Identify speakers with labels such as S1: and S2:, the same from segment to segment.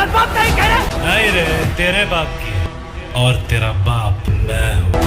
S1: तुम्हारा बाप नहीं कह रहे?
S2: नहीं रे, तेरे बाप की है और तेरा बाप मैं हूँ।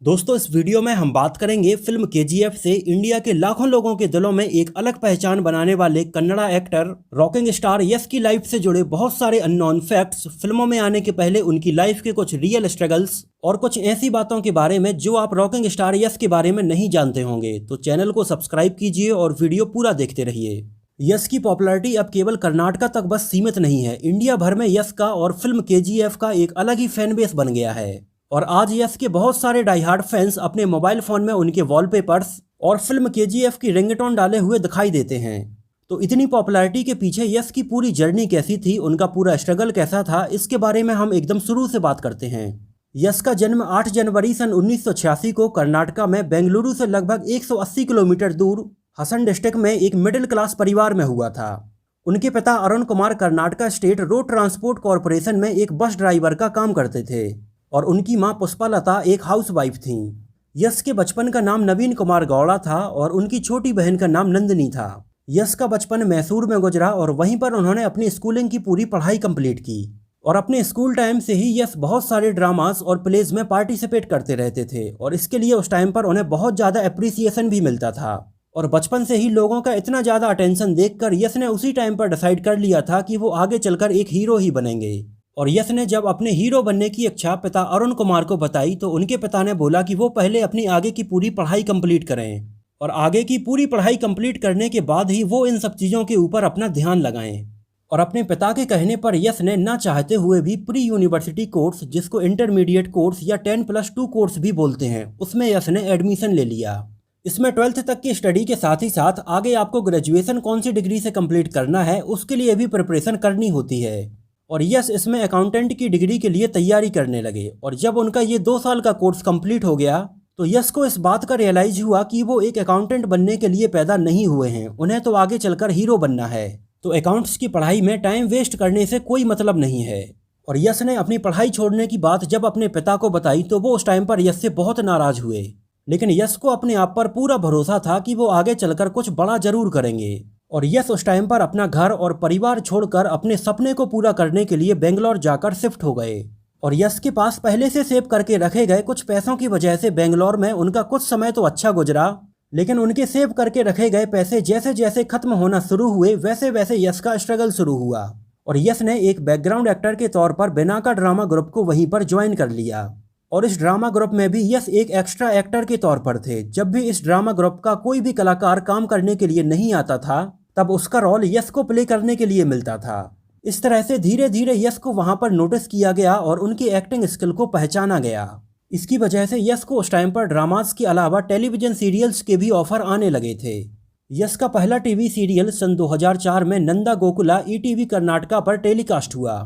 S3: दोस्तों, इस वीडियो में हम बात करेंगे फिल्म केजीएफ से इंडिया के लाखों लोगों के दिलों में एक अलग पहचान बनाने वाले कन्नड़ा एक्टर रॉकिंग स्टार यश की लाइफ से जुड़े बहुत सारे अननोन फैक्ट्स, फिल्मों में आने के पहले उनकी लाइफ के कुछ रियल स्ट्रगल्स और कुछ ऐसी बातों के बारे में जो आप रॉकिंग स्टार यश के बारे में नहीं जानते होंगे। तो चैनल को सब्सक्राइब कीजिए और वीडियो पूरा देखते रहिए। यश की पॉपुलैरिटी अब केवल कर्नाटका तक बस सीमित नहीं है, इंडिया भर में यश का और फिल्म केजीएफ का एक अलग ही फैन बेस बन गया है। और आज यश के बहुत सारे डाई हार्ड फैंस अपने मोबाइल फोन में उनके वॉलपेपर्स और फिल्म केजीएफ की रिंगटोन डाले हुए दिखाई देते हैं। तो इतनी पॉपुलैरिटी के पीछे यश की पूरी जर्नी कैसी थी, उनका पूरा स्ट्रगल कैसा था, इसके बारे में हम एकदम शुरू से बात करते हैं। यश का जन्म 8 जनवरी सन 1986 को कर्नाटका में बेंगलुरु से लगभग 180 किलोमीटर दूर हसन डिस्ट्रिक्ट में एक मिडिल क्लास परिवार में हुआ था। उनके पिता Arun Kumar Karnataka state road transport corporation में एक बस ड्राइवर का काम करते थे और उनकी मां पुष्पालता एक हाउसवाइफ थीं। यश के बचपन का नाम नवीन कुमार गौड़ा था और उनकी छोटी बहन का नाम नंदिनी था। यश का बचपन मैसूर में गुजरा और वहीं पर उन्होंने अपनी स्कूलिंग की पूरी पढ़ाई कंप्लीट की। और अपने स्कूल टाइम से ही यश बहुत सारे ड्रामास और प्लेज में पार्टिसिपेट करते रहते थे और इसके लिए उस टाइम पर उन्हें बहुत ज़्यादा अप्रिसिएशन भी मिलता था। और बचपन से ही लोगों का इतना ज़्यादा अटेंशन देखकर यश ने उसी टाइम पर डिसाइड कर लिया था कि वो आगे चलकर एक हीरो ही बनेंगे। और यश ने जब अपने हीरो बनने की इच्छा पिता अरुण कुमार को बताई तो उनके पिता ने बोला कि वो पहले अपनी आगे की पूरी पढ़ाई कंप्लीट करें और आगे की पूरी पढ़ाई कंप्लीट करने के बाद ही वो इन सब चीज़ों के ऊपर अपना ध्यान लगाएं। और अपने पिता के कहने पर यश ने ना चाहते हुए भी प्री यूनिवर्सिटी कोर्स, जिसको इंटरमीडिएट कोर्स या 10+2 कोर्स भी बोलते हैं, उसमें यश ने एडमिशन ले लिया। इसमें 12th तक की स्टडी के साथ ही साथ आगे आपको ग्रेजुएशन कौन सी डिग्री से कंप्लीट करना है उसके लिए भी प्रिपरेशन करनी होती है। और यश इसमें अकाउंटेंट की डिग्री के लिए तैयारी करने लगे। और जब उनका ये 2 साल का कोर्स कंप्लीट हो गया तो यश को इस बात का रियलाइज हुआ कि वो एक अकाउंटेंट बनने के लिए पैदा नहीं हुए हैं, उन्हें तो आगे चलकर हीरो बनना है। तो अकाउंट्स की पढ़ाई में टाइम वेस्ट करने से कोई मतलब नहीं है। और यश ने अपनी पढ़ाई छोड़ने की बात जब अपने पिता को बताई तो वो उस टाइम पर यश से बहुत नाराज हुए। लेकिन यश को अपने आप पर पूरा भरोसा था कि वो आगे चलकर कुछ बड़ा जरूर करेंगे। और यश उस टाइम पर अपना घर और परिवार छोड़कर अपने सपने को पूरा करने के लिए बेंगलोर जाकर शिफ्ट हो गए। और यश के पास पहले से सेव करके रखे गए कुछ पैसों की वजह से बेंगलोर में उनका कुछ समय तो अच्छा गुजरा, लेकिन उनके सेव करके रखे गए पैसे जैसे जैसे खत्म होना शुरू हुए वैसे वैसे यश का स्ट्रगल शुरू हुआ। और यश ने एक बैकग्राउंड एक्टर के तौर पर बिनाका ड्रामा ग्रुप को वहीं पर ज्वाइन कर लिया। और इस ड्रामा ग्रुप में भी यश एक एक्स्ट्रा एक्टर के तौर पर थे। जब भी इस ड्रामा ग्रुप का कोई भी कलाकार काम करने के लिए नहीं आता था तब उसका रोल यश को प्ले करने के लिए मिलता था। इस तरह से धीरे धीरे यश को वहां पर नोटिस किया गया और उनकी एक्टिंग स्किल को पहचाना गया। इसकी वजह से यश को उस टाइम पर ड्रामास के अलावा टेलीविजन सीरियल्स के भी ऑफर आने लगे थे। यश का पहला टीवी सीरियल सन 2004 में नंदा गोकुला ईटीवी कर्नाटका पर टेलीकास्ट हुआ।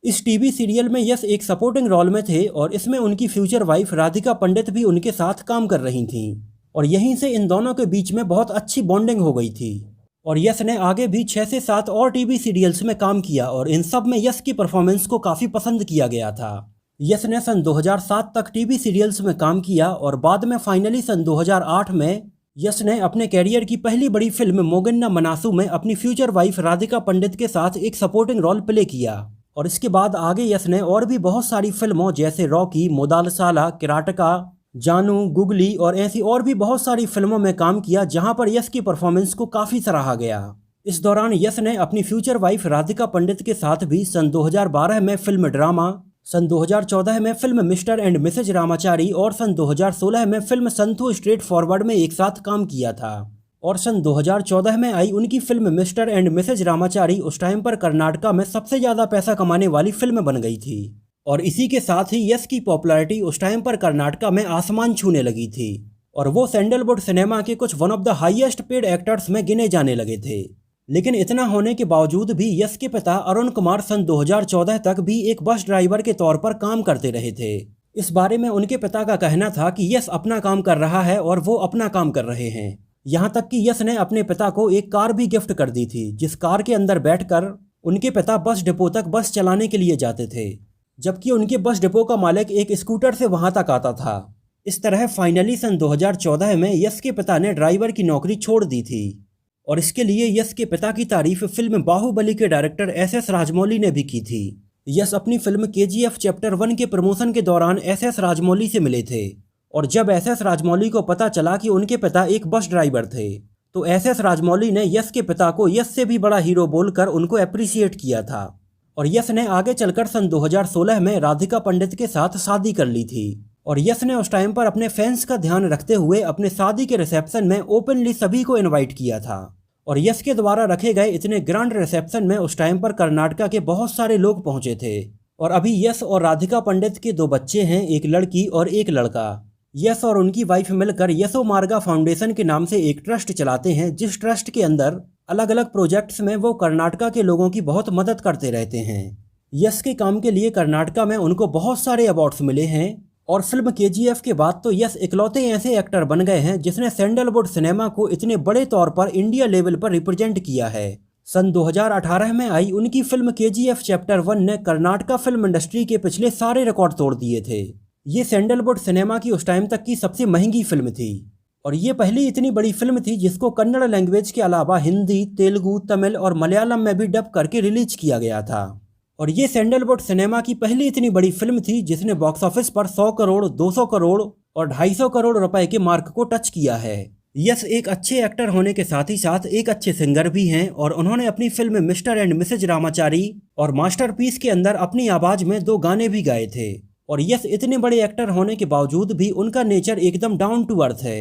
S3: इस टीवी सीरियल में यश एक सपोर्टिंग रोल में थे और इसमें उनकी फ्यूचर वाइफ राधिका पंडित भी उनके साथ काम कर रही थीं। और यहीं से इन दोनों के बीच में बहुत अच्छी बॉन्डिंग हो गई थी। और यश ने आगे भी 6 से 7 और टीवी सीरियल्स में काम किया और इन सब में यश की परफॉर्मेंस को काफ़ी पसंद किया गया था। यश ने सन 2007 तक टीवी सीरियल्स में काम किया और बाद में फाइनली सन 2008 में यश ने अपने कैरियर की पहली बड़ी फिल्म मोगिन्ना मनासु में अपनी फ्यूचर वाइफ राधिका पंडित के साथ एक सपोर्टिंग रोल प्ले किया। और इसके बाद आगे यश ने और भी बहुत सारी फिल्मों जैसे रॉकी, मोदालसाला, किराटका, जानू, गुगली और ऐसी और भी बहुत सारी फिल्मों में काम किया जहां पर यश की परफॉर्मेंस को काफ़ी सराहा गया। इस दौरान यश ने अपनी फ्यूचर वाइफ राधिका पंडित के साथ भी सन 2012 में फिल्म ड्रामा, सन 2014 में film Mr and Mrs Ramachari और सन 2016 में फिल्म संतु स्ट्रेट फॉरवर्ड में एक साथ काम किया था। और सन 2014 में आई उनकी film Mr and Mrs Ramachari उस टाइम पर कर्नाटका में सबसे ज़्यादा पैसा कमाने वाली फिल्म बन गई थी। और इसी के साथ ही यश की पॉपुलैरिटी उस टाइम पर कर्नाटका में आसमान छूने लगी थी और वो सैंडलवुड सिनेमा के कुछ one of the highest paid actors में गिने जाने लगे थे। लेकिन इतना होने के बावजूद भी यश के पिता अरुण कुमार सन 2014 तक भी एक बस ड्राइवर के तौर पर काम करते रहे थे। इस बारे में उनके पिता का कहना था कि यश अपना काम कर रहा है और वो अपना काम कर रहे हैं। यहाँ तक कि यश ने अपने पिता को एक कार भी गिफ्ट कर दी थी, जिस कार के अंदर बैठकर उनके पिता बस डिपो तक बस चलाने के लिए जाते थे, जबकि उनके बस डिपो का मालिक एक स्कूटर से वहां तक आता था। इस तरह फाइनली सन 2014 में यश के पिता ने ड्राइवर की नौकरी छोड़ दी थी और इसके लिए यश के पिता की तारीफ फिल्म बाहुबली के डायरेक्टर एस.एस. राजमौली ने भी की थी। यश अपनी फिल्म KGF चैप्टर 1 के प्रमोशन के दौरान एस.एस. राजमौली से मिले थे और जब एस.एस. राजमौली को पता चला कि उनके पिता एक बस ड्राइवर थे तो एस.एस. राजमौली ने यश के पिता को यश से भी बड़ा हीरो बोलकर उनको अप्रिशिएट किया था और यश ने आगे चलकर सन 2016 में राधिका पंडित के साथ शादी कर ली थी और यश ने उस टाइम पर अपने फैंस का ध्यान रखते हुए अपने शादी के रिसेप्शन में ओपनली सभी को इनवाइट किया था और यश के द्वारा रखे गए इतने ग्रैंड रिसेप्शन में उस टाइम पर कर्नाटका के बहुत सारे लोग पहुंचे थे। और अभी यश और राधिका पंडित के 2 बच्चे हैं, एक लड़की और एक लड़का। यश और उनकी वाइफ मिलकर यशो मार्गा फाउंडेशन के नाम से एक ट्रस्ट चलाते हैं, जिस ट्रस्ट के अंदर अलग अलग प्रोजेक्ट्स में वो कर्नाटका के लोगों की बहुत मदद करते रहते हैं। यश के काम के लिए कर्नाटका में उनको बहुत सारे अवार्ड्स मिले हैं और फिल्म KGF के बाद तो यश इकलौते ऐसे एक्टर बन गए हैं जिसने सैंडलवुड सिनेमा को इतने बड़े तौर पर इंडिया लेवल पर रिप्रेजेंट किया है। सन 2018 में आई उनकी फिल्म KGF चैप्टर 1 ने कर्नाटका फिल्म इंडस्ट्री के पिछले सारे रिकॉर्ड तोड़ दिए थे। ये सैंडलवुड सिनेमा की उस टाइम तक की सबसे महंगी फिल्म थी और ये पहली इतनी बड़ी फिल्म थी जिसको कन्नड़ लैंग्वेज के अलावा हिंदी, तेलुगु, तमिल और मलयालम में भी डब करके रिलीज किया गया था। और ये सैंडलवुड सिनेमा की पहली इतनी बड़ी फिल्म थी जिसने बॉक्स ऑफिस पर 100 करोड़, 200 करोड़ और 250 करोड़ रुपए के मार्क को टच किया है। यश एक अच्छे एक्टर होने के साथ ही साथ एक अच्छे सिंगर भी हैं और उन्होंने अपनी film Mr and Mrs Ramachari और मास्टरपीस के अंदर अपनी आवाज में 2 गाने भी गाए थे। और यश इतने बड़े एक्टर होने के बावजूद भी उनका नेचर एकदम डाउन टू अर्थ है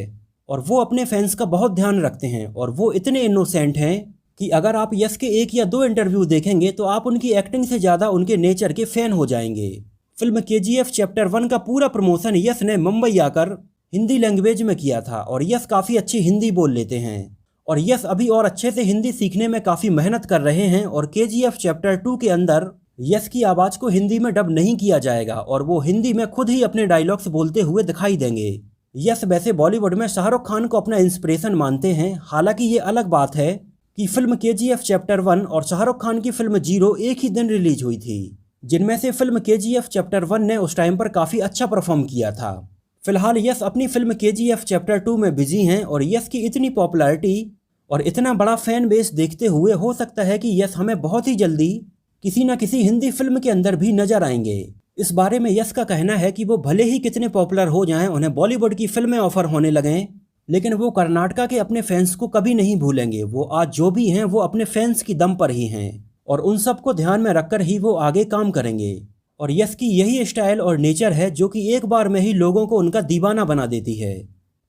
S3: और वो अपने फैंस का बहुत ध्यान रखते हैं और वो इतने इनोसेंट हैं कि अगर आप यश के 1 या 2 इंटरव्यू देखेंगे तो आप उनकी एक्टिंग से ज़्यादा उनके नेचर के फैन हो जाएंगे। फिल्म KGF चैप्टर 1 का पूरा प्रमोशन यश ने मुंबई आकर हिंदी लैंग्वेज में किया था और यश काफ़ी अच्छी हिंदी बोल लेते हैं और यश अभी और अच्छे से हिंदी सीखने में काफ़ी मेहनत कर रहे हैं और KGF चैप्टर 2 के अंदर यश की आवाज़ को हिंदी में डब नहीं किया जाएगा और वो हिंदी में खुद ही अपने डायलॉग्स बोलते हुए दिखाई देंगे। यश वैसे बॉलीवुड में शाहरुख खान को अपना इंस्पिरेशन मानते हैं, हालांकि ये अलग बात है कि फिल्म KGF चैप्टर 1 और शाहरुख खान की फिल्म जीरो एक ही दिन रिलीज हुई थी, जिनमें से फिल्म KGF चैप्टर 1 ने उस टाइम पर काफ़ी अच्छा परफॉर्म किया था। फिलहाल यश अपनी फिल्म KGF चैप्टर 2 में बिजी हैं और यश की इतनी पॉपुलैरिटी और इतना बड़ा फैन बेस देखते हुए हो सकता है कि यश हमें बहुत ही जल्दी किसी न किसी हिंदी फिल्म के अंदर भी नजर आएंगे। इस बारे में यश का कहना है कि वो भले ही कितने पॉपुलर हो जाएं, उन्हें बॉलीवुड की फिल्में ऑफर होने लगें, लेकिन वो कर्नाटका के अपने फैंस को कभी नहीं भूलेंगे। वो आज जो भी हैं वो अपने फैंस की दम पर ही हैं और उन सबको ध्यान में रखकर ही वो आगे काम करेंगे। और यश की यही स्टाइल और नेचर है जो कि एक बार में ही लोगों को उनका दीवाना बना देती है।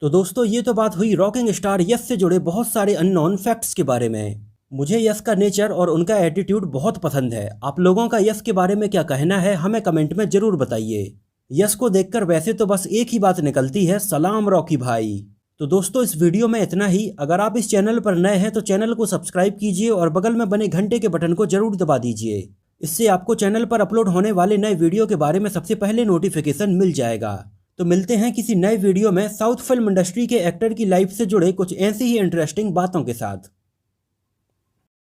S3: तो दोस्तों, ये तो बात हुई रॉकिंग स्टार यश से जुड़े बहुत सारे अननोन फैक्ट्स के बारे में। मुझे यश का नेचर और उनका एटीट्यूड बहुत पसंद है। आप लोगों का यश के बारे में क्या कहना है हमें कमेंट में जरूर बताइए। यश को देखकर वैसे तो बस एक ही बात निकलती है, सलाम रॉकी भाई। तो दोस्तों, इस वीडियो में इतना ही। अगर आप इस चैनल पर नए हैं तो चैनल को सब्सक्राइब कीजिए और बगल में बने घंटे के बटन को जरूर दबा दीजिए। इससे आपको चैनल पर अपलोड होने वाले नए वीडियो के बारे में सबसे पहले नोटिफिकेशन मिल जाएगा। तो मिलते हैं किसी नए वीडियो में साउथ फिल्म इंडस्ट्री के एक्टर की लाइफ से जुड़े कुछ ऐसी ही इंटरेस्टिंग बातों के साथ।